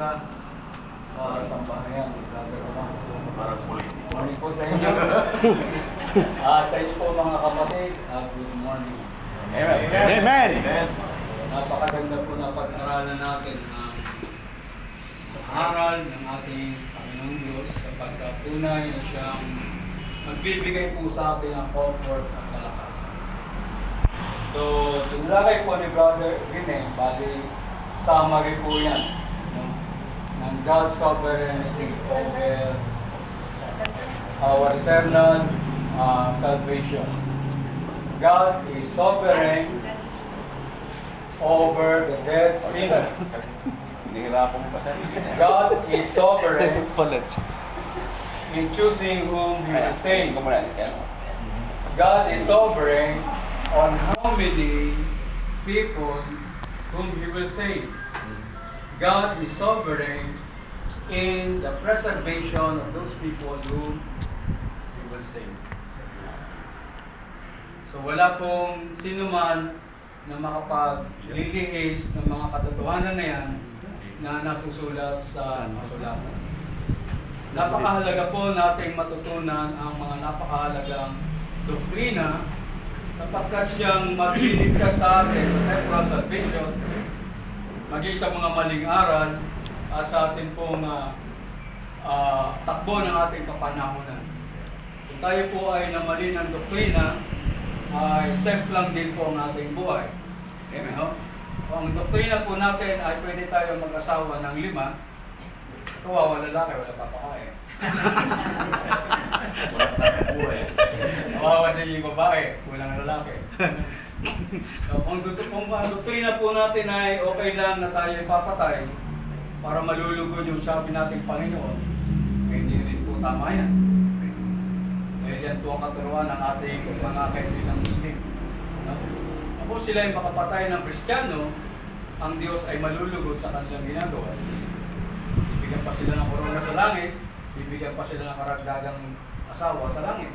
umaga sa sambahayan. Parang Morning po sa inyo. Sa inyo po mga kapatid, good morning. Amen. Napakaganda po na pag-aralan natin sa aral ng ating Panginoong Diyos sapagkat tunay na siyang magbibigay po sa atin ng comfort at kalakasan. So, tinalakay po ni Brother Rene, bali summary po yan ng God's sovereignty over our eternal salvation. God is sovereign over the dead sinner. Hinihirapan mo pa siya. God is sovereign in choosing whom He will save. God is sovereign on how many people whom He will save. God is sovereign in the preservation of those people whom He will save. So wala pong sino man na makapaglilihis ng mga katotohanan na yan na nasusulat sa kasulatan. Napakahalaga po nating matutunan ang mga napakahalagang doktrina sapagkat siyang magliligtas sa atin sa temporal salvation, maging sa mga maling aral at sa atin pong takbo ng ating kapanahunan. Kung tayo po ay namali ng doktrina, ay semplang din po ang ating buhay. Amen. No? Kung ang doktrina po natin ay pwede tayo mag-asawa ng 5, kawawa lalaki, wala papakain. Kawawa din yung babae, walang lalaki. So, kung ang doktrina po natin ay okay lang na tayo ipapatay para malulugod yung sabi nating Panginoon, hindi rin po tama yan. Yan po ang katuruan ng ating mga kaibigang Muslim. Ako sila ay makapatay ng Kristiyano, ang Diyos ay malulugod sa kanilang ginagawa. Bibigyan pa sila ng korona sa langit, bibigyan pa sila ng karagdagang asawa sa langit.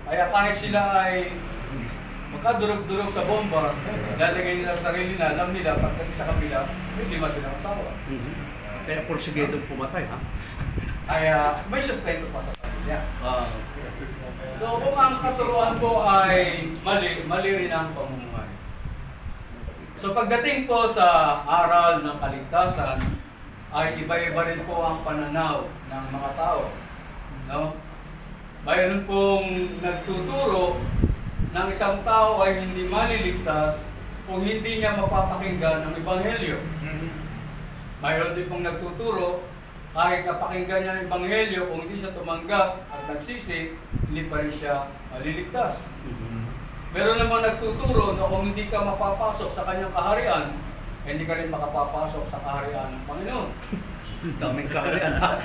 Kaya kahit sila ay magkadurog-durog sa bomba, lalagay nila sa sarili na, alam nila, pagdating sa kabila, may 5 silang asawa. Kaya porsigedong pumatay, ha? Kaya may sustento pa sa pamilya. So kung ang katuruan po ay mali rin ang pamumuhay. So pagdating po sa aral ng kaligtasan, ay iba-iba rin po ang pananaw ng mga tao. No? Mayroon pong nagtuturo ng isang tao ay hindi maliligtas kung hindi niya mapapakinggan ang Ebanghelyo. Mayroon din pong nagtuturo kahit napakinggan niya ang Ebanghelyo, kung hindi siya tumanggap at nagsisi, hindi pa rin siya maliligtas. Meron naman nagtuturo na kung hindi ka mapapasok sa kanyang kaharian, hindi ka rin makapapasok sa kaharian ng Panginoon. Daming kaharian, ha?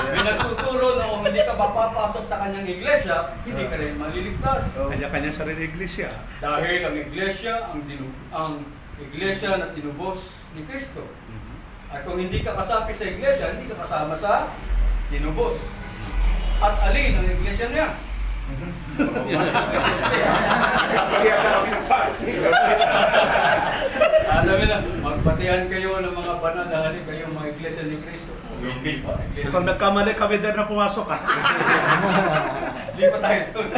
May nagtuturo na kung hindi ka mapapasok sa kanyang iglesia, hindi ka rin maliligtas. Kanya-kanya sarili iglesia. Dahil ang iglesia, ang iglesia na tinubos ni Kristo. At kung hindi ka kasapi sa iglesia, hindi ka kasama sa tinubos. At alin ang iglesia niya? Alam mo na, magbatihan kayo ng mga banal na halin kayong mga iglesia ni Kristo. Kung nagkamali kami din na pumasok, ha? Hindi pa tayo doon.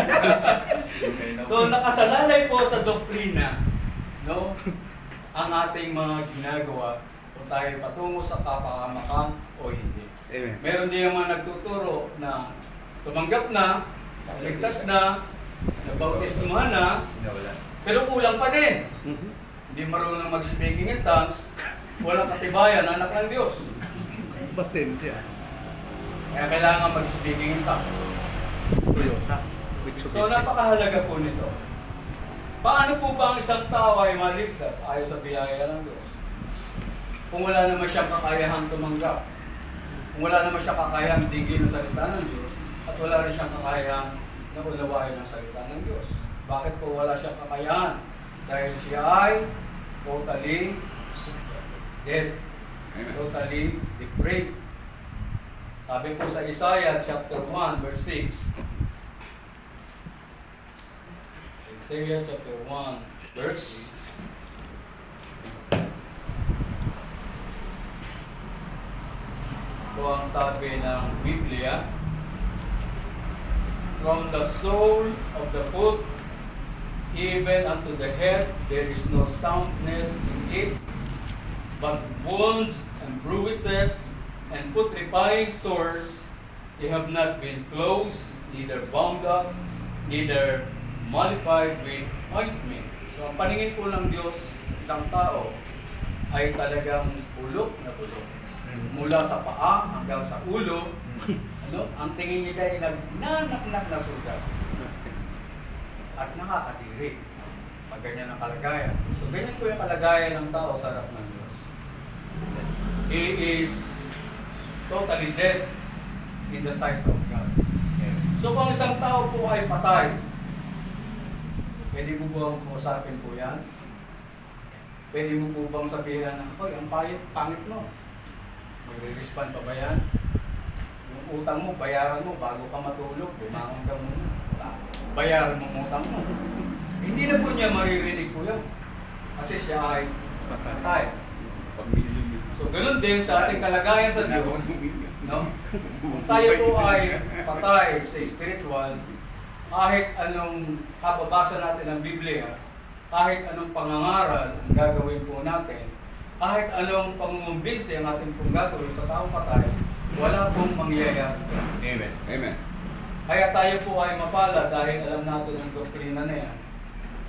So, nakasalalay po sa doktrina, no, ang ating mga ginagawa kung tayo patungo sa kapahamakan o hindi. Amen. Meron din yung mga nagtuturo na tumanggap na, ligtas na, nabautismuhan na, pero kulang pa din. Hindi marunong mag-speaking in tongues, walang katibayan, anak ng Diyos. Batin siya. Kaya kailangan mag-speaking in tongues. Toyota. So napakahalaga po nito. Paano po ba ang isang tao ay maligtas ayon sa biyaya ng Diyos? Kung wala naman siyang kakayahang tumanggap, kung wala naman siyang kakayahang digin ng salita ng Diyos, at wala rin siyang kakayahang na unawain ng salita ng Diyos. Bakit po wala siyang kakayahan? Dahil siya ay totally dead, totally depraved. Sabi po sa Isaiah chapter 1 verse 6, Isaiah chapter 1 verse 6, ang sabi ng Biblia. From the sole of the foot even unto the head there is no soundness in it, but wounds and bruises and putrefying sores. They have not been closed, neither bound up, neither mollified with ointment. So ang paningin po ng Diyos, isang tao, ay talagang bulok na bulok. Mula sa paa hanggang sa ulo, ang tingin niya ay nagnanaknak na sugat. At nakakadiri. Pag ganyan ang kalagayan. So ganyan po yung kalagayan ng tao sa harap ng Diyos. He is totally dead in the sight of God. So kung isang tao po ay patay, pwede mo bang kausapin po yan? Pwede mo po bang sabihin na, hoy, ang pangit mo. Magre-respond pa ba yan? Yung utang mo, bayaran mo bago ka matulog, bumangon ka muna. Bayaran mo ang utang mo. Hindi na po niya maririnig po yan. Kasi siya ay patay. So ganoon din sa ating kalagayan sa Diyos. No? Kung tayo po ay patay sa spiritual, kahit anong kababasa natin ng Biblia, kahit anong pangangaral ang gagawin po natin, kahit anong pangungumbinsi ang ating pong gagawin sa taong patay, wala pong mangyayari. Amen. Amen. Kaya tayo po ay mapala dahil alam natin ang doktrina na yan.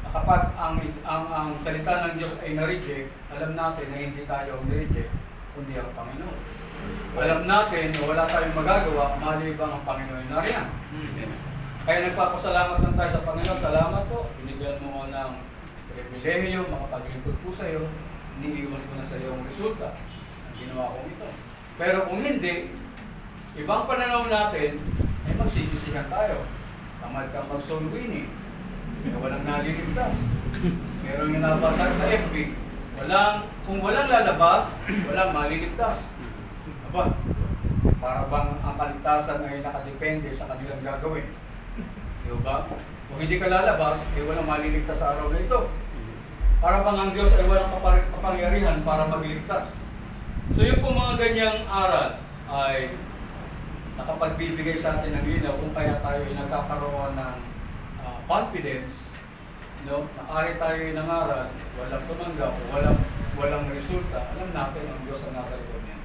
Kapag ang salita ng Diyos ay na-reject, alam natin na hindi tayo ang na-reject, kundi ang Panginoon. Alam natin na wala tayong magagawa, malibang ang Panginoon na riyan. Kaya nagpapasalamat lang tayo sa Panginoon. Salamat po, binigyan mo ko ng pribilehiyo, makapaglingkod po sa iyo, iniiwan ko na sa iyo ang resulta ng ginawa kong ito. Pero kung hindi, ibang pananaw natin, ay magsisisihan tayo. Tamad kang mag-soul winning. Kaya walang naliligtas. Meron yung nabasa sa FB. Kung walang lalabas, walang maliligtas. Aba, para bang ang kaligtasan ay nakadepende sa kanilang gagawin. Diba? Kung hindi ka lalabas, ay walang maliligtas sa araw na ito. Para bang ang Diyos ay walang kapangyarihan para magligtas. So yung po mga ganyang aral ay nakapagbibigay sa atin ng linaw kung kaya tayo ay nagkakaroon ng confidence, no? Na kahit tayo ay nangaral, walang tumanggap, walang resulta, alam natin ang Diyos ang nasa likod niya.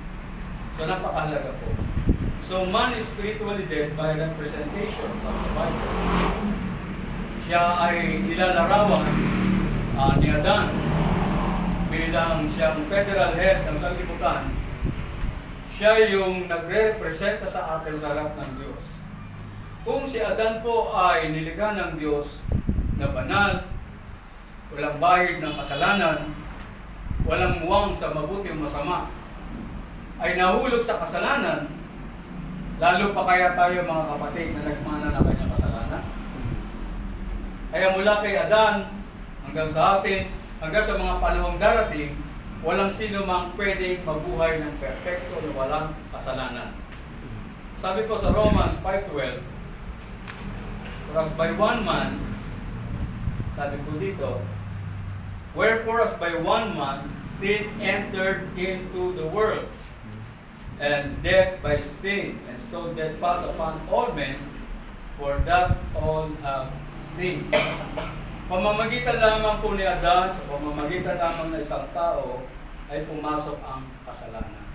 So napakahalaga po. So man is spiritually dead by representation sa Bible. Siya ay nilalarawan ni Adan bilang siyang federal head ng sanlibutan. Siya yung nagre-representa sa atin sa harap ng Diyos. Kung si Adan po ay nilikha ng Diyos na banal, walang bahid ng kasalanan, walang muwang sa mabuti o masama, ay nahulog sa kasalanan, lalo pa kaya tayo mga kapatid na nagmana ng kanyang kasalanan. Kaya mula kay Adan hanggang sa atin, hanggang sa mga panahong darating, walang sino mang pwedeng mabuhay ng perfecto na walang kasalanan. Sabi po sa Romans 5:12, for as by one man, sabi po dito, wherefore as by one man sin entered into the world, and death by sin, and so death passed upon all men, for that all have sinned. Pamamagitan lamang po ni Adan, sa pamamagitan lamang ng isang tao, ay pumasok ang kasalanan.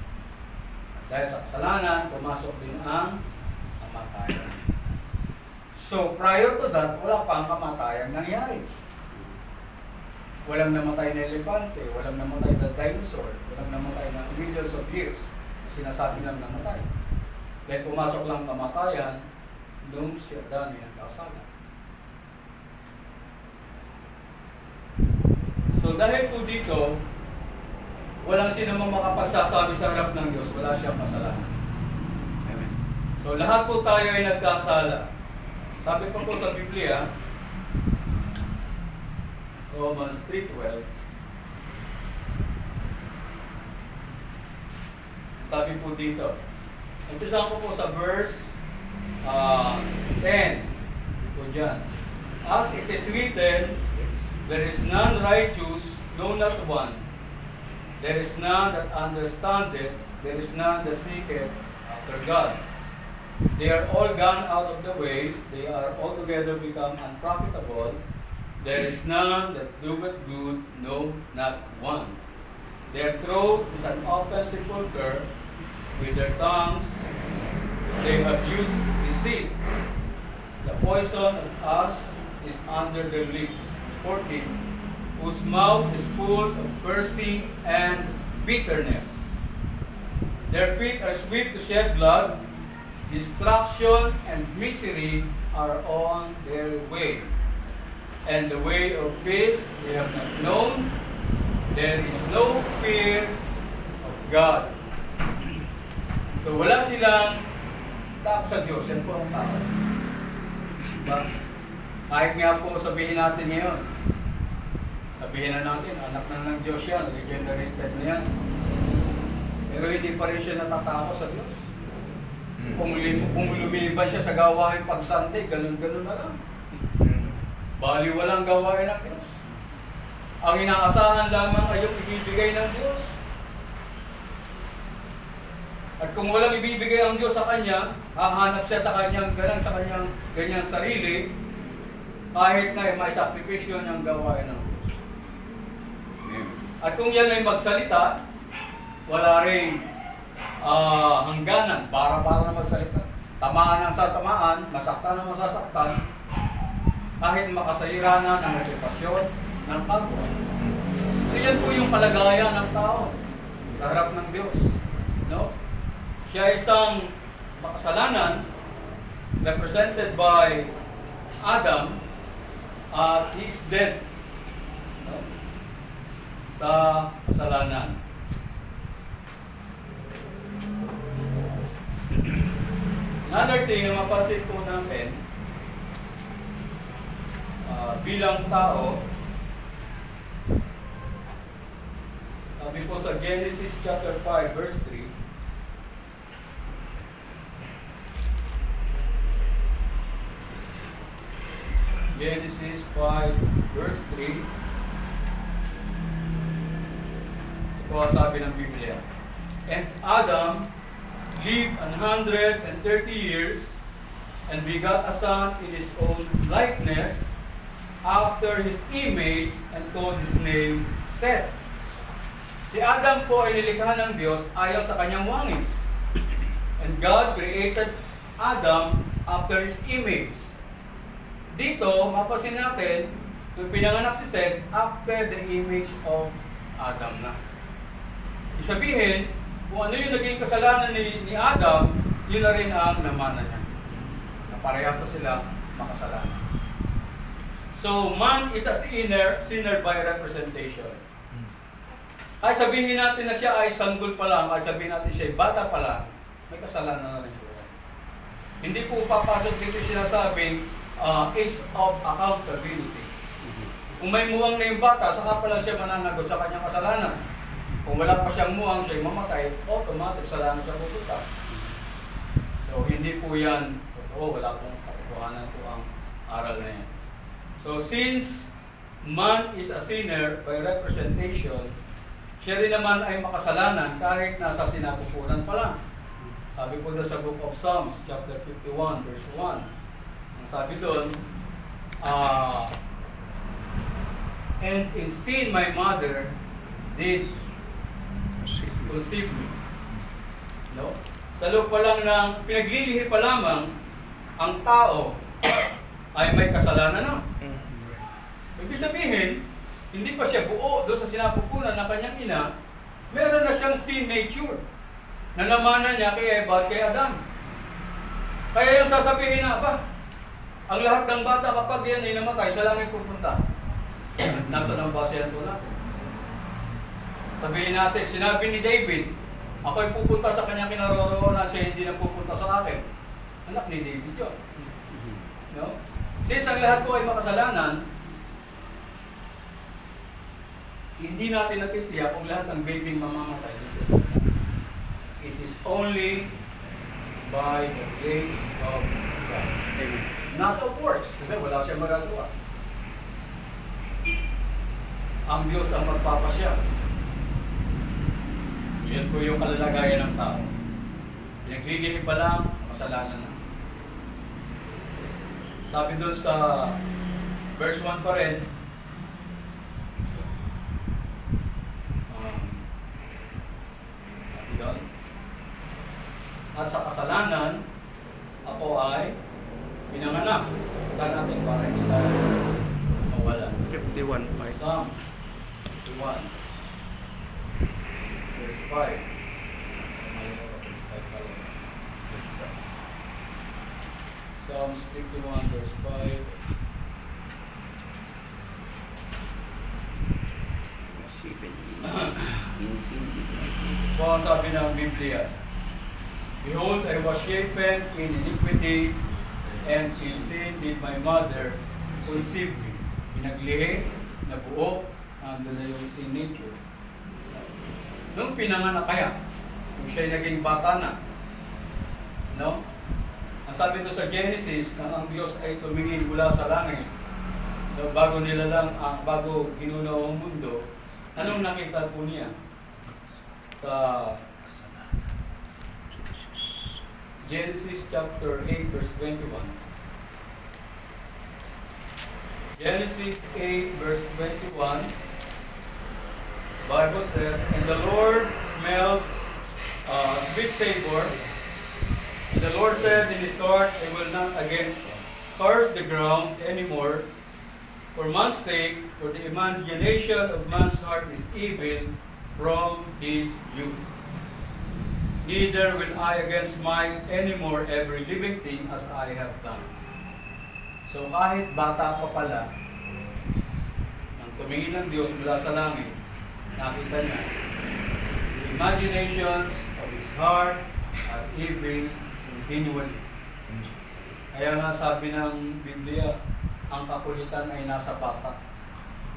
Dahil sa kasalanan, pumasok din ang kamatayan. So, prior to that, wala pa ang kamatayan nangyari. Walang namatay na elepante, walang namatay na dinosaur, walang namatay na millions of years. Sinasabi lang namatay. Dahil pumasok lang kamatayan, nung si Adan ay nagkasala. So dahil po dito, walang sino mang makapagsasabi sa harap ng Diyos, wala siyang kasalanan. Amen. So lahat po tayo ay nagkasala. Sabi pa po sa Biblia, Romans 3:12, sabi po dito, umpisahan ko po sa verse 10. Po dyan. As it is written, there is none righteous, no not one. There is none that understandeth, there is none that seeketh after God. They are all gone out of the way. They are altogether become unprofitable. There is none that doeth good, no, not one. Their throat is an open sepulchre. With their tongues they have used deceit. The poison of us is under their lips. 14. Whose mouth is full of cursing and bitterness. Their feet are swift to shed blood. Destruction and misery are on their way. And the way of peace they have not known. There is no fear of God. So wala silang takot sa Diyos. Yan po ang takot. Diba? Kahit nga po sabihin natin ngayon, sabihin na natin, anak na ng Diyos yan, regenerated na yan. Pero hindi pa rin siya natatakot sa Diyos. Kung lumiban siya sa gawain pagsante, ganun-ganun na lang. Bali walang gawain ng Diyos. Ang inaasahan lamang ay yung ibibigay ng Diyos. At kung walang ibibigay ang Diyos sa kanya, hahanap siya sa kanyang ganyang sarili, kahit na may sakripisyo niyang gawain ng Diyos. At kung yan ay magsalita, wala rin hangganan, para na magsalita. Tamaan ang satamaan, masaktan ang masasaktan, kahit makasayira na ng reputasyon ng kapwa. So yan po yung kalagayan ng tao sa harap ng Diyos. No? Siya isang makasalanan represented by Adam at he is dead, no? Sa kasalanan. Another thing na mapansin po natin bilang tao, sabi po sa Genesis chapter 5 verse 3, Genesis 5 verse 3, ito ang sabi ng Biblia. And Adam lived 130 years and begot a son in his own likeness after his image and called his name Seth. Si Adam po ay nilikha ng Diyos ayon sa kanyang wangis. And God created Adam after his image. Dito, mapasin natin, yung pinanganak si Seth after the image of Adam na. Isabihin, kung ano yung naging kasalanan ni Adam, yun na rin ang namana niya. Na parehas na sila makasalanan. So, man is a sinner by representation. Ay sabihin natin na siya ay sanggol pa lang, ay sabihin natin siya ay bata pa lang, may kasalanan na rin siya. Hindi po papasok dito sinasabing age of accountability. Kung may muwang na yung bata, saka pala siya mananagot sa kanyang kasalanan. Kung wala pa siyang muwang, siya mamatay, automatic kasalanan siya pupunta. So, hindi po yan totoo, wala pong katotohanan po ang aral na yan. So, since man is a sinner by representation, siya rin naman ay makasalanan kahit nasa sinapupunan pa lang. Sabi po doon sa Book of Psalms, chapter 51, verse 1. Ang sabi doon, and in sin my mother did conceive me. No? Sa loob pa lang ng pinaglilihi pa lamang, ang tao ay may kasalanan na. Ibig sabihin, hindi pa siya buo doon sa sinapupunan ng kanyang ina, meron na siyang sin nature na namanan niya kay Eva at kay Adam. Kaya yung sasabihin na ba, ang lahat ng bata kapag yan ay namatay, sa langit pupunta. Nasa ng basehan po natin. Sabihin natin, sinabi ni David, ako ay pupunta sa kanyang kinaroroonan, siya hindi na pupunta sa akin. Anak ni David yun. No? Since ang lahat po ay makasalanan, hindi natin natitiyak kung lahat ng babying mamamatay. It is only by the grace of God. Not of works, kasi wala siyang magagawa. Ang Diyos ang magpapasya. Yan po yung kalalagayan ng tao. Pinaglilihi pa lang, kasalanan na. Sabi doon sa verse 1 pa rin, doon, at sa kasalanan, ako ay pinanganak. Ika natin para hindi tayo mawala. 51.5. Psalms 51, verse 5. Psalms 51, verse 5. Ito ang sabi ng Biblia. Behold, I was shapen in iniquity, and in sin did my mother conceive me. Pinaglihi, nabuo, nandun na yung sin nature. Nung pinanganak kaya, nung siya'y naging bata na, no? Ang sabi doon sa Genesis, na ang Diyos ay tumingin mula sa langit, no? Bago ginunaw ang mundo, anong nakita po niya? Sa Genesis chapter 8, verse 21. Genesis 8, verse 21. Bible says, and the Lord smelled sweet savor. And the Lord said in his heart, I will not again curse the ground anymore for man's sake, for the imagination of man's heart is evil from his youth. Neither will I again smite anymore every living thing as I have done. So kahit bata pa pala, nang tumingin ng Diyos mula sa langit, nakita niya, the imaginations of his heart are evil continually. Kaya nga sabi ng Biblia, ang kakulitan ay nasa bata,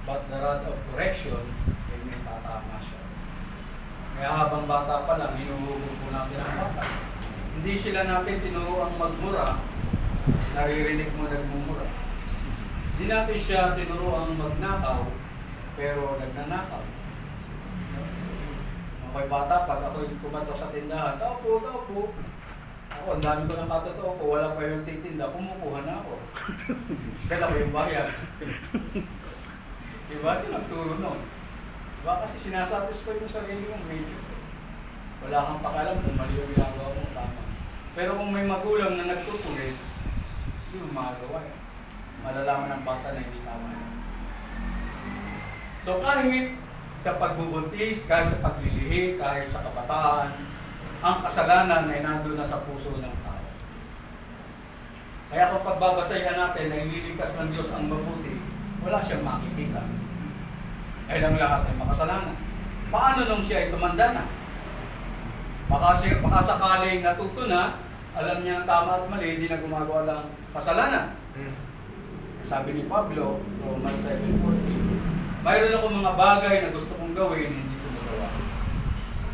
but the rod of correction ay may tatama siya. Kaya habang bata pa lang, hinuhubog po natin ang bata. Hindi sila natin tinuruang magmura, naririnig mo nagmumura. Hindi natin siya tinuruang magnakaw, pero nagnanakaw. Ako'y bata, pag ako'y kumatok sa tindahan, tao po. Ako, ang dami ko ng katotoo ko, wala pa yung titinda, kumukuha na ako. Kaya ako yung bayan. Diba? Sinagturo nun. Diba? Kasi sinasatisfy mo sarili mong medyo. Wala kang pakalam kung mali yung ginagawa mo, tama. Pero kung may magulang na nagtutuloy, hindi mo magagawa eh. Malalaman ng bata na hindi tama yun. So kahit sa pagbubuntis, kahit sa paglilihi, kahit sa kabataan, ang kasalanan ay nandun na sa puso ng tao. Kaya kung pagbabasayan natin na ililigtas ng Diyos ang mabuti, wala siyang makikita. Ay lang lahat ay makasalanan. Paano nung siya ay tumanda na? Baka sakaling natuto na, alam niya ang tama at mali, hindi na gumagawa ng kasalanan. Sabi ni Pablo, Romans 7:14, mayroon akong mga bagay na gusto kong gawin, hindi ko magawa.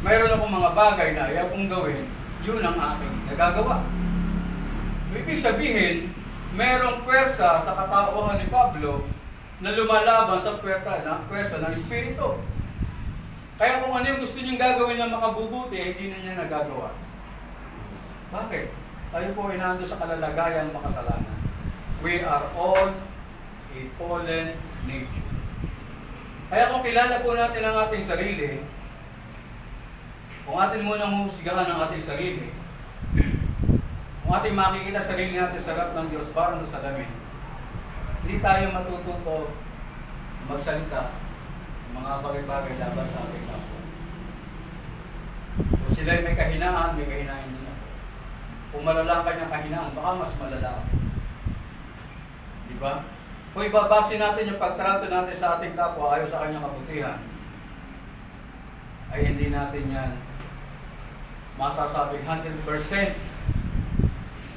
Mayroon akong mga bagay na ayaw kong gawin, yun ang aking nagagawa. Ibig sabihin, mayroong pwersa sa katauhan ni Pablo na lumalaban sa pwersa ng Espiritu. Kaya kung ano yung gusto niyang gagawin na makabubuti, hindi na niya nagagawa. Bakit? Tayo po ay nando sa kalalagayan makasalanan. We are all a fallen nature. Kaya kung kilala po natin ang ating sarili, kung atin munang husgahan ang ating sarili, kung ating makikita sarili natin sa harap ng Diyos parang sa salamin, hindi tayo matututo magsalita ng mga bagay-bagay labas sa ating kapwa. Kung sila may kahinaan din ako. Kung malala ang kanyang kahinaan, baka mas malala ako. Diba? Kung ibabase natin yung pagtrato natin sa ating kapwa ayon sa kanyang kabutihan, ay hindi natin yan masasabing 100%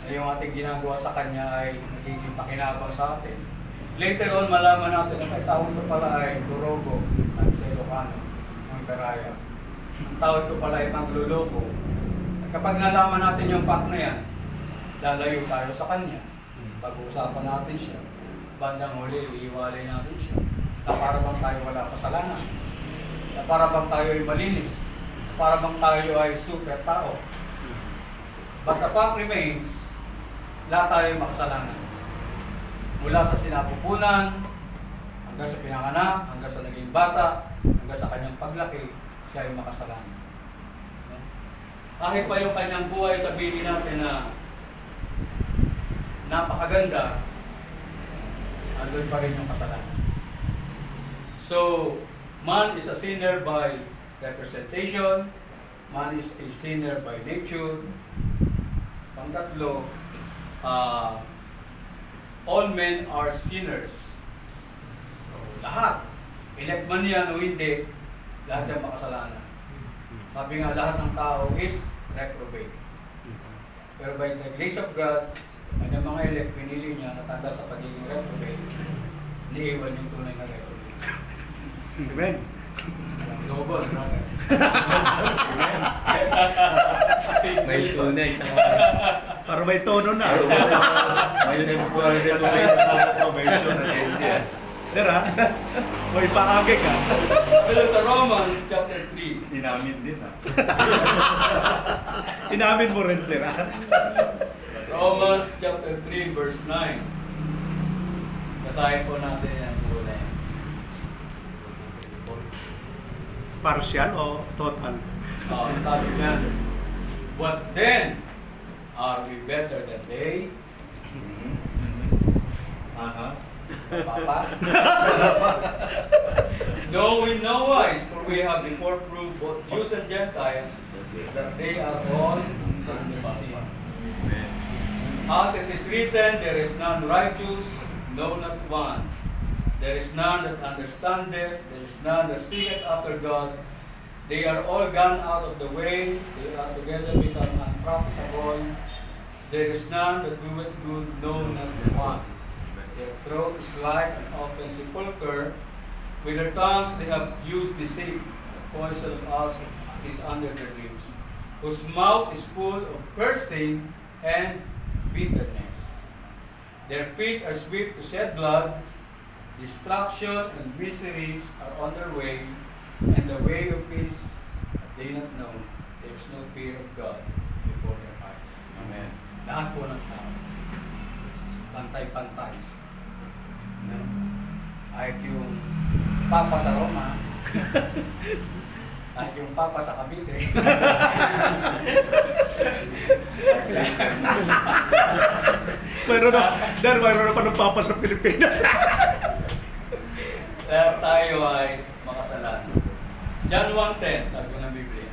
na yung ating ginagawa sa kanya ay nagiging pakinabang sa atin. Later on, malaman natin na tawag ko pala ay Durogo, sabi sa Ilocano, ng Peraya. Ang tawag ko pala ay Mangluloko. At kapag nalaman natin yung fact na yan, lalayo tayo sa kanya. Pag-uusapan natin siya. Bandang huli, iiwalay natin siya. Na para bang tayo wala kasalanan. Na para bang tayo ay malinis. Para bang tayo ay super tao. But the fact remains, lahat tayo makasalanan. Mula sa sinapupunan, hanggang sa pinanganak, hanggang sa naging bata, hanggang sa kanyang paglaki, siya ay makasalanan. Kahit pa yung kanyang buhay, sabihin natin na napakaganda, andun pa rin yung kasalanan. So, man is a sinner by representation, man is a sinner by nature. Pangtatlo, all men are sinners. So, lahat, elect man yan o hindi, lahat yan makasalanan. Sabi nga, lahat ng tao is reprobate. Pero by the grace of God, kanyang mga elect, pinili niya natanggal sa pagiging reprobate, iniiwan yung tunay na reprobate. Amen. Global, brother. May tunay, tsaka Para may tono na. may temporal salvation na hindi. Tira, may paage ka. Pero sa Romans chapter 3, Inamin din ha. Inamin mo rin, tira. Romans chapter 3 verse 9. Basahin po natin yan muna yan. Partial o total? Sabi niya, what then? Are we better than they? Papa? No, in no wise, for we have before proved both Jews and Gentiles that they are all under sin. As it is written, there is none righteous, no, not one. There is none that understandeth, there is none that seeketh after God. They are all gone out of the way, they are together become unprofitable. There is none that doeth good, no, not one. Their throat is like an open sepulchre. With their tongues they have used deceit. The poison of us is under their lips. Whose mouth is full of cursing and bitterness. Their feet are swift to shed blood. Destruction and miseries are on their way, and the way of peace they not know. There is no fear of God before their eyes. Amen. Lahat po ng tao. Pantay-pantay. No? Kahit yung Papa sa Roma, kahit yung Papa sa Cavite. Mayroon na pa ng papa sa Pilipinas. Lahat tayo ay makasalanan. John 1:10, sabi ng Biblia.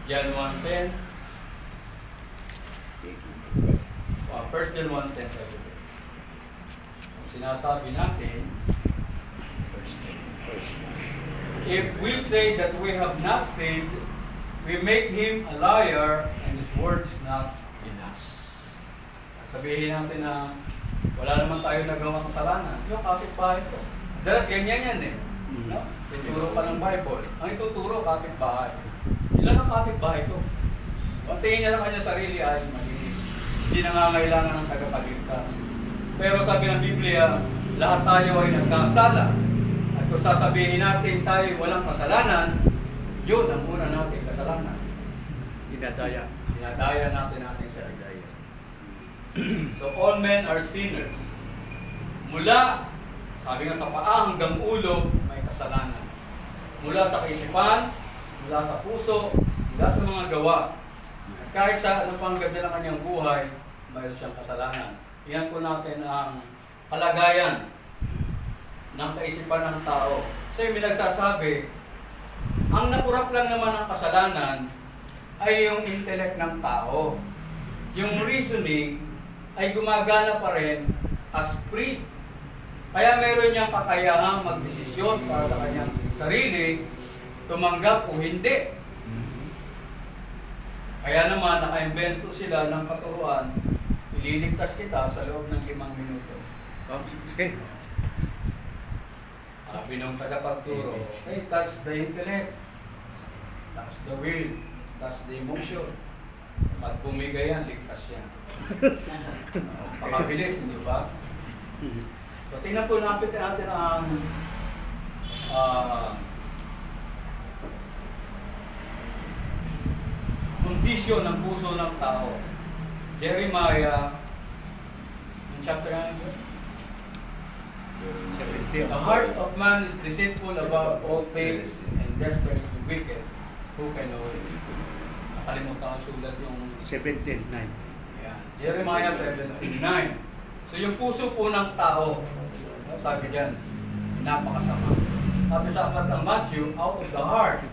John 1:10. 1 John 1:10 sabi ko. Sinasabi natin, if we say that we have not sinned, we make him a liar and his word is not in us. Sabihin natin na wala naman tayo nagawang kasalanan. Yung kapitbahay ko. Dalas ganyan yan eh. No? Tuturo ka ng Bible. Ang ituturo, kapitbahay. Ilan ang kapitbahay ko? O tingin niya lang kanya sarili ay malinis. Hindi nangangailangan ng tagapagligtas. Pero sabi ng Biblia, lahat tayo ay nagkasala. At kung sasabihin natin tayo walang kasalanan, yun ang una natin kasalanan. Dinadaya. Dinadaya natin ating sarili. So all men are sinners. Mula, sabi nga sa paa hanggang ulo, may kasalanan. Mula sa kaisipan, mula sa puso, mula sa mga gawa. At kahit sa ano pang ganda ng kanyang buhay, mayroon siyang kasalanan. Iyan po natin ang kalagayan ng kaisipan ng tao. Kasi may nagsasabi, ang napurap lang naman ng kasalanan ay yung intellect ng tao. Yung reasoning ay gumagana pa rin as free. Kaya meron niyang kakayahang magdesisyon para sa kanyang sarili, tumanggap o hindi. Kaya naman, naka-investo sila ng katuruan, ililigtas kita sa loob ng 5 minuto. Okay. Sabi ng tagapagturo, hey, touch the intellect, touch the will, touch the emotion. Pag bumigay yan, ligtas yan. Pakabilis, hindi ba? So, tingnan po natin ang kung kondisyon ng puso ng tao. Jeremiah, yung chapter na yun? The heart of man is deceitful above all things and desperately wicked. Who can know it? Nakalimutan ko sulat yung 17:9. yan. Jeremiah 17:9. So yung puso po ng tao, sabi diyan, napakasama. Sabi sa aklat ng Matthew, out of the heart,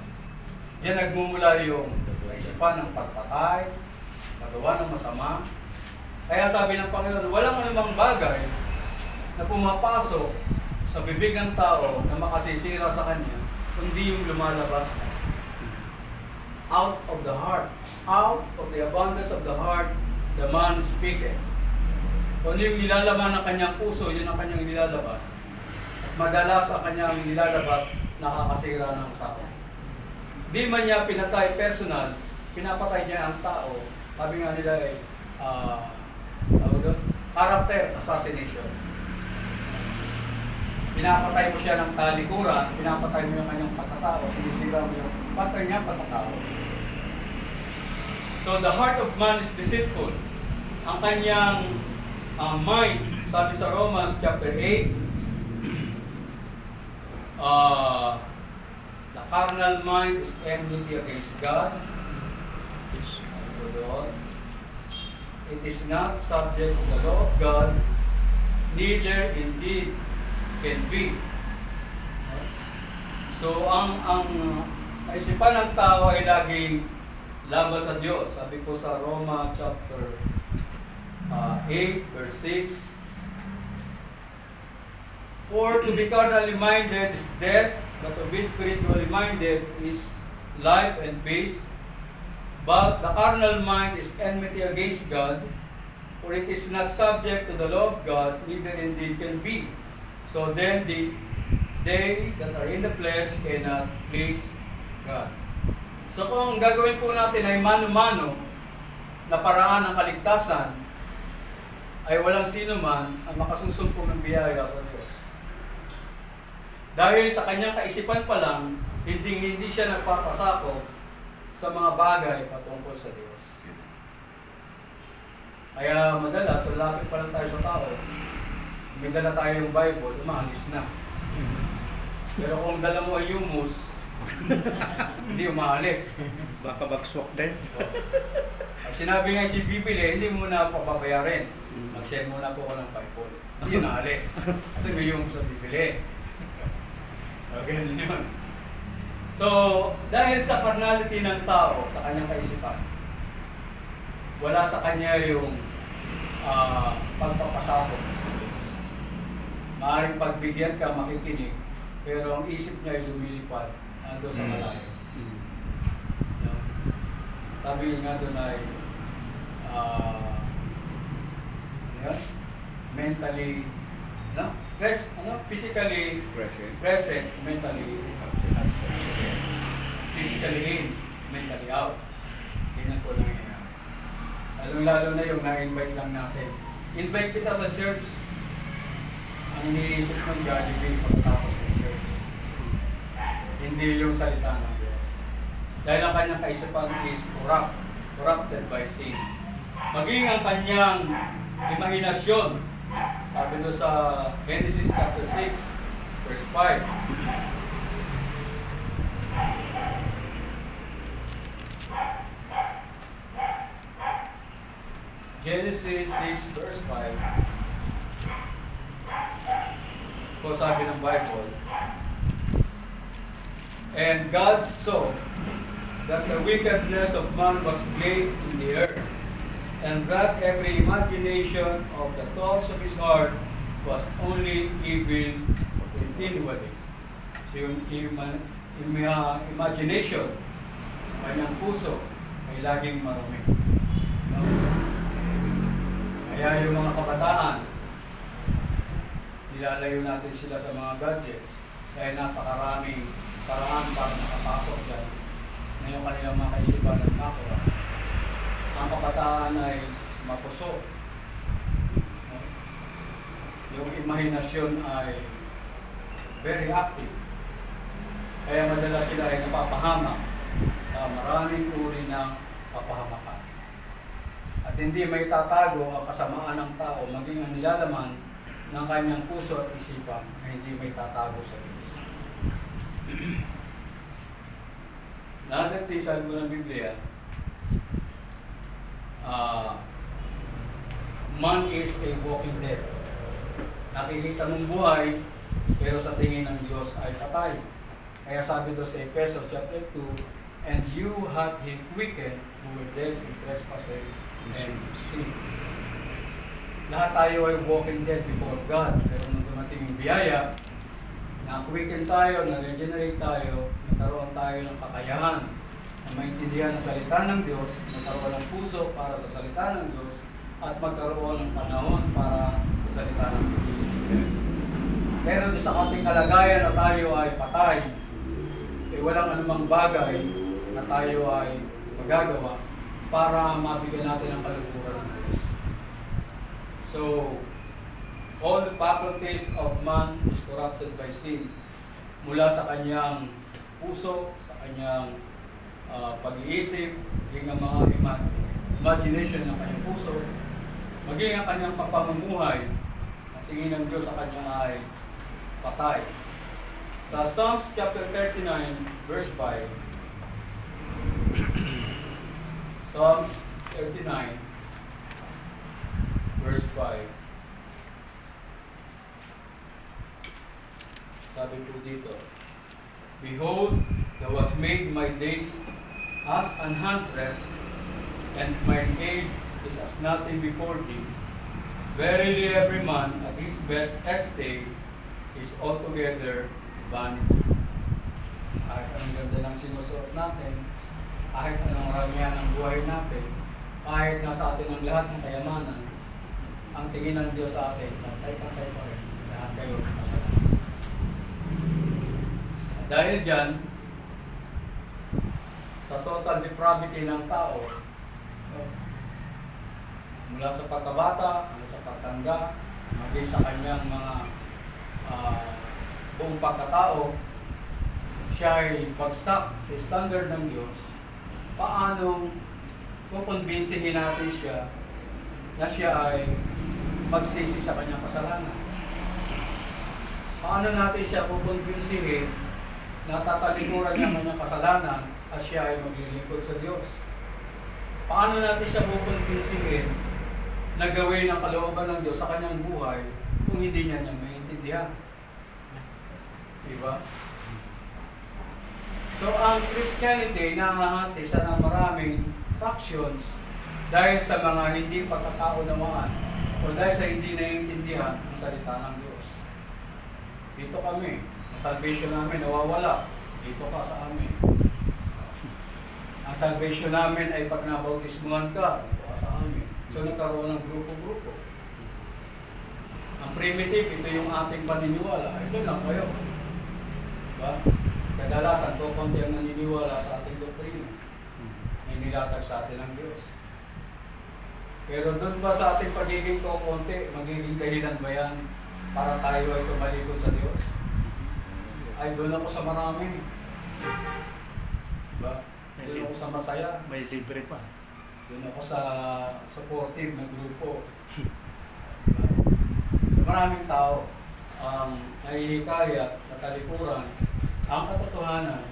diyan nagmumula yung kaisipan ng pagpatay, paggawa ng masama. Kaya sabi ng Panginoon, walang anumang bagay na pumapasok sa bibig ng tao na makasisira sa kanya, kundi yung lumalabas na. Out of the heart, out of the abundance of the heart, the man speaketh. Kung yung nilalaman ng kanyang puso, yun ang kanyang nilalabas. At madalas ang kanyang nilalabas, nakakasira ng tao. Di man niya pinatay personal, pinapatay niya ang tao. Sabi nga nila ay, character assassination. Pinapatay mo siya ng talikuran, pinapatay mo yung kanyang pagkatao, sinisira mo yung patay niya pagkatao. So the heart of man is deceitful. Ang kanyang mind, sabi sa Romans chapter 8, the carnal mind is enmity against God. It is not subject to the law of God, neither indeed can be. So ang kaisipan ng tao ay laging laban sa Diyos. Sabi ko sa Roma chapter 8 verse 6, for to be carnally minded is death, but to be spiritually minded is life and peace. But the carnal mind is enmity against God, for it is not subject to the law of God, neither indeed can be. So then they that are in the flesh cannot please God. So kung gagawin po natin ay mano-mano na paraan ng kaligtasan, ay walang sino man ang makasusumpong ng biyaya sa Diyos. Dahil sa kanyang kaisipan pa lang, hindi siya nagpapasakop sa mga bagay patungkol sa Diyos. Kaya madalas, so lapit pa lang tayo sa tao, may dala tayo yung Bible, umaalis na. Pero kung dala mo ay humus, hindi umaalis. Baka bagswak din. Pag sinabi nga si bibili, hindi mo na papabayarin. Mag-share muna po ako ng Bible. Hindi na alis. Kasi may humus sa bibili. Okay, yun. So, dahil sa carnality ng tao, sa kanyang kaisipan, wala sa kanya yung pagpapasakop sa Diyos. Maaaring pagbigyan ka, makikinig, pero ang isip niya ay lumilipad nando sa malayo. Sabi nga doon ay mentally, physically present, mentally absent. Physically in, mentally out. Ganyan po lang yan. Lalong-lalo na yung na-invite lang natin. Invite kita sa church. Ang iniisip ng Jollibee pagkatapos ng church. Hindi yung salita ng Diyos. Dahil ang kanyang kaisipan is corrupted by sin. Maging ang kanyang imahinasyon, sabi doon sa Genesis chapter 6, verse 5. Genesis 6 verse 5. Po sabi ng Bible, and God saw that the wickedness of man was great in the earth, and that every imagination of the thoughts of his heart was only evil continually. So yung imagination, kanyang puso, ay laging marumi. No? Kaya yung mga kabataan, nilalayo natin sila sa mga gadgets dahil napakaraming paraan para nakapasok dyan na yung kanilang mga kaisipan at makura. Ang kabataan ay mapuso. Yung imahinasyon ay very active. Kaya madalas sila ay napapahamak sa maraming uri ng kapahamakan. At hindi may tatago ang kasamaan ng tao, maging ang nilalaman ng kanyang puso at isipan na hindi may tatago sa Diyos. Nadatisa ko ng Biblia, man is a walking dead. Nakikita mong buhay, pero sa tingin ng Diyos ay patay. Kaya sabi doon sa Ephesians chapter 2, and you have Him quickened who were dead in trespasses and sins. Lahat tayo ay walking dead before God. Pero nung dumating yung biyaya, na-quicken tayo, na-regenerate tayo, nagkaroon tayo ng kakayahan na maintindihan ang salita ng Diyos, nagkaroon ng puso para sa salita ng Diyos, at magkaroon ng panahon para sa salita ng Diyos. Pero sa ating kalagayan na tayo ay patay, walang anumang bagay na tayo ay magagawa para mabigyan natin ang kaluluran ng Diyos. So, all the faculties of man is corrupted by sin. Mula sa kanyang puso, sa kanyang pag-iisip, maging ang mga imagination ng kanyang puso, maging ang kanyang pamumuhay, ang tingin ng Diyos sa kanya ay patay. Sa Psalms chapter 39, verse 5, Psalms 39, verse 5, sabi po dito, behold, thou hast made my days as an hundred, and my age is as nothing before thee. Verily every man at his best estate is altogether vanity. Kahit anong ganda ng sinusuot natin, kahit anong ramihan ng buhay natin, kahit nasa atin ang lahat ng kayamanan, ang tingin ng Diyos sa atin, pantay-pantay pa rin, lahat kayo kasalanan. Dahil dyan, sa total depravity ng tao, mula sa pagkabata, hanggang sa pagtanda, maging sa kanyang mga buong pagkatao, siya ay bagsak sa standard ng Diyos. Paano kukumbinsihin natin siya na siya ay magsisi sa kanyang kasalanan? Paano natin siya kukumbinsihin na tatalikuran niya ang kanyang kasalanan at siya ay maglilingkod sa Diyos? Paano natin siya kukumbinsihin na gawin ang kalooban ng Diyos sa kanyang buhay kung hindi niya maintindihan? Diba? So, ang Christianity nahahati sa maraming factions dahil sa mga hindi pagkakaunawaan o dahil sa hindi naiintindihan ang salita ng Diyos. Dito kami, ang salvation namin nawawala. Dito ka sa amin. Ang salvation namin ay pag nabautismuhan ka, dito ka sa amin. So, nagkaroon ng grupo-grupo. Ang primitive, ito yung ating paniniwala. Ito lang kayo. Diba? Kadalasan, konti ang naniniwala sa ating doktrina. May nilatag sa atin ng Diyos. Pero doon ba sa ating pagiging konti, magiging dahilan ba yan para tayo ay tumalikod sa Diyos? Ay, doon ako sa marami. Diba? Doon ako sa masaya. May libre pa. Doon ako sa supportive na grupo. Diba? So, maraming tao ang nahihikayat na talikuran ang katotohanan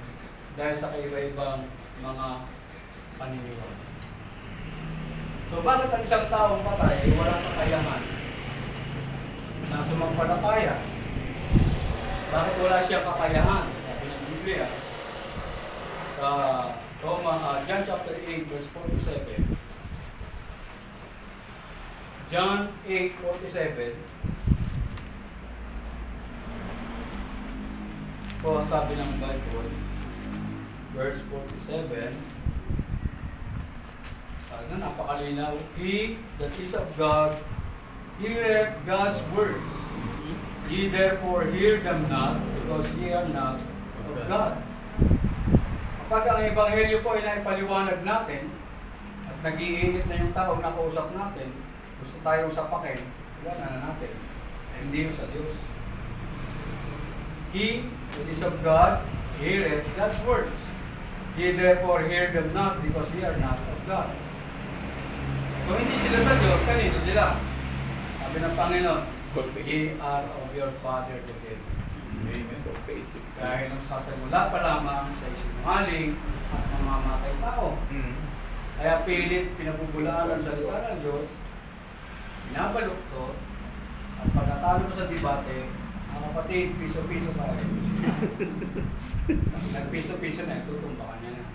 dahil sa kaiba-ibang mga paniniwala. So, bakit ang isang taong patay ay walang kakayahan na sumampalataya? Bakit wala siyang kakayahan? Sabi ng Biblia sa John chapter 8 verse 47. John 8:47. O ang sabi ng Bible, verse 47, napakalinaw, he that is of God heareth God's words. Ye therefore hear them not, because ye are not of God. Kapag ang Ebanghelyo po ay naipaliwanag natin, at nag-iinit na yung tao na kausap natin, gusto tayong sapakin, wala na natin. Hindi yung sa Diyos. He that is of God heareth God's words. Ye therefore hear them not because ye are not of God. Kung hindi sila sa Diyos, kanino sila? Sabi ng Panginoon, ye are of your father the devil. Dahil ang sasamula pa lamang sa isinungaling at mamamatay tao. Kaya pilit pinabubulaan ang salita ng Diyos, binabaluktot, at pagkatalo mo sa debate, ang kapatid, piso-piso tayo. Nagpiso-piso na, tutumbakan niya na.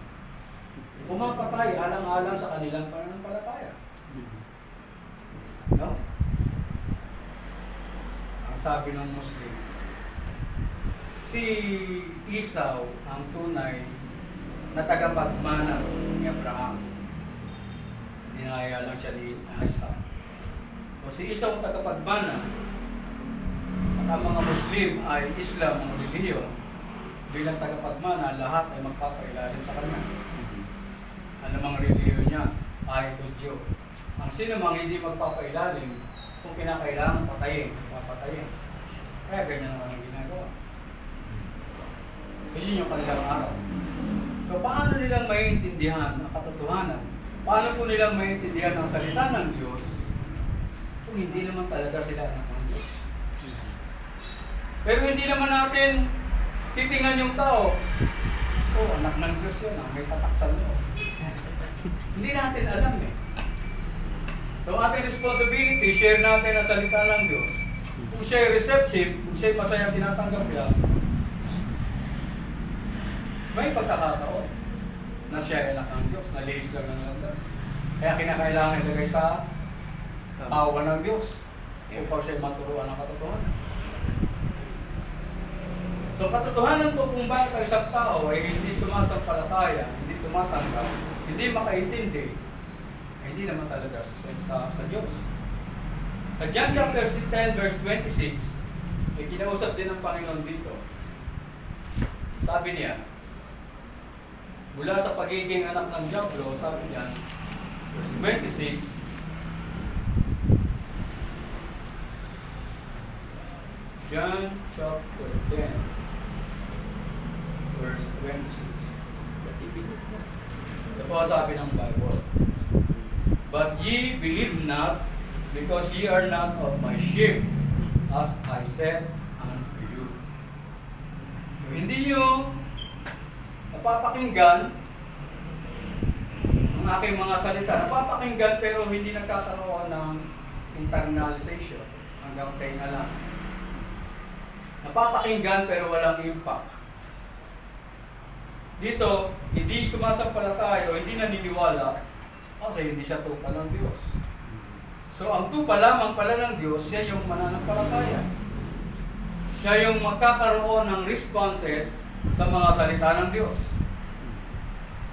Pumapatay, alang-alang sa kanilang pananampalataya. No? Ang sabi ng Muslim, si Esau ang tunay na tagapagmana ni Abraham. Dinaya lang siya ni Isaac. O si Esau ang tagapagmana at ang mga Muslim ay Islam ang relihiyon. Bilang tagapagmana, lahat ay magpapailalim sa kanya. Ano mga relihiyon niya? Ay Tudyo. Ang sino mang hindi magpapailalim, kung kinakailangan patayin, papatayin. Kaya ganyan naman ang ginagawa. So yun yung kanilang araw. So paano nilang maiintindihan ang katotohanan? Paano po nilang maiintindihan ang salita ng Diyos kung hindi naman talaga sila anak ng Diyos? Pero hindi naman natin titingnan yung tao, oh, anak ng Diyos yun, may tataksan mo. Hindi natin alam eh. So ating responsibility, share natin ang salita ng Diyos. Kung siya ay receptive, kung siya ay masayang tinatanggap yan, may pagkakataon na siya ay anak ng Diyos, nalihis lang ng landas. Kaya kinakailangan ilagay sa awa ng Diyos upang siya ay maturuan ng katotohanan. So katotohanan po kung bakit ang isang tao ay hindi sumasampalataya, hindi tumatanggap, hindi makaintindi, ay hindi naman talaga sa Diyos. Sa John chapter 10 verse 26, ay kinausap din ng Panginoon dito. Sabi niya, mula sa pagiging anak ng Diablo, sabi niya, verse 26, John chapter 10, verse 26. Ito po sabi ng Bible, but ye believe not, because ye are not of my sheep, as I said unto you. So, hindi nyo napapakinggan ang aking mga salita. Napapakinggan pero hindi nagkakaroon ng internalization. Hanggang tayo na lang. Napapakinggan pero walang impact. Dito, hindi sumasampalataya o hindi naniniwala kasi hindi siya tupa ng Diyos. So, ang tupa lamang pala ng Diyos, siya yung mananampalataya. Siya yung magkakaroon ng responses sa mga salita ng Diyos.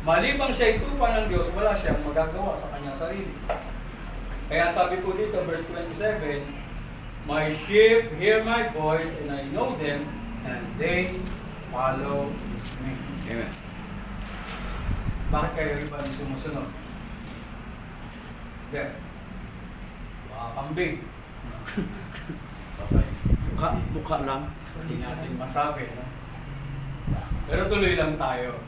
Malibang siya tupa ng Diyos, wala siyang magagawa sa kanyang sarili. Kaya sabi po dito, verse 27, my sheep hear my voice, and I know them, and they follow me. Amen. Bakit kayo iba yung sumusunod? There. Kambing. Mukha lang. Hindi natin masabi, no? Pero tuloy lang tayo.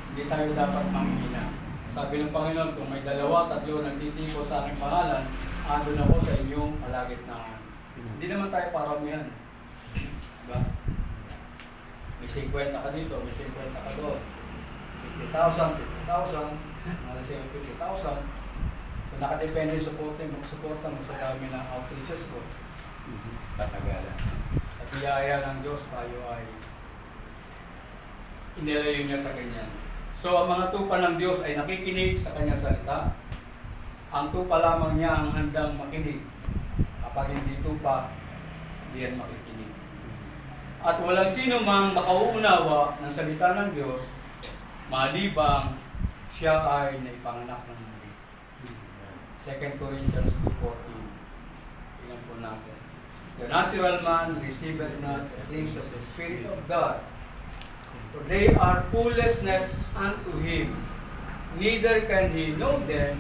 Hindi tayo dapat manghina. Sabi ng Panginoon, kung may 2, 3 nagtitiko sa aking pangalan, andun ako sa inyong kalagitnaan. Hindi naman tayo paramihan. Diba? May 50 ka dito, may 50 ka doon. 50,000, 50,000, mga 50,000. So nakadepende yung suporta mo sa dami ng outreaches ko. Patagalan. At iyaya ng Diyos tayo ay inilayo niya sa ganyan. So ang mga tupa ng Diyos ay nakikinig sa kanyang salita. Ang tupa lamang niya ang handang makinig. Kapag hindi tupa, hindi yan makikinig. At walang sino mang makauunawa ng salita ng Diyos malibang siya ay naipanganak ng muli. 2 Corinthians 2:14. Tingnan po natin. The natural man receiveth not the things of the Spirit of God, for they are foolishness unto him. Neither can he know them,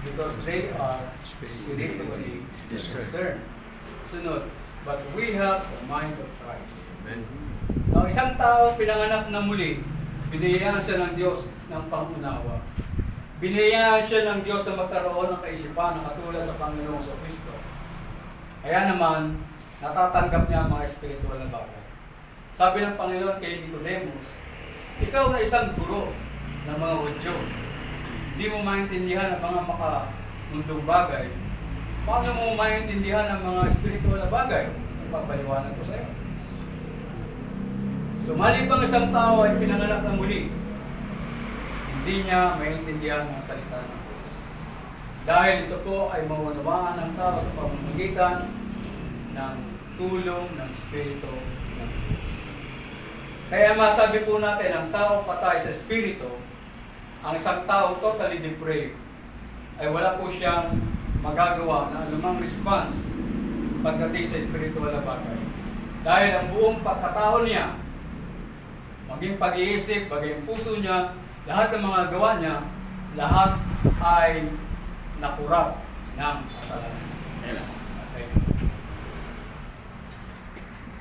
because they are spiritually discerned. Sunod, but we have the mind of Christ. Amen. Ang isang tao pinanganak na muli, Binigyan siya ng Diyos ng pangunawa. Binigyan siya ng Diyos na magkaroon ng kaisipan na katulad sa Panginoong Kristo. Kaya naman, natatanggap niya ang mga espiritual na bagay. Sabi ng Panginoon kay Nicodemus, ikaw na isang guro ng mga Hudyo, hindi mo maintindihan ang mga makamundong bagay. Paano mo maintindihan ang mga espiritual na bagay? Ipapaliwanag ko sa iyo. So, malibang isang tao ay pinanganak ng muli, hindi niya maintindihan ang salita ng Diyos. Dahil ito po ay maunawaan ng tao sa pamamagitan ng tulong ng Espiritu ng Diyos. Kaya masabi po natin, ang tao patay sa Espiritu, ang isang tao totally depraved, ay wala po siyang magagawa na anumang response pagdating sa spiritual na bagay. Dahil ang buong pagkatao niya, maging pag-iisip, maging puso niya, lahat ng mga gawa niya, lahat ay nakurap ng kasalanan. Okay.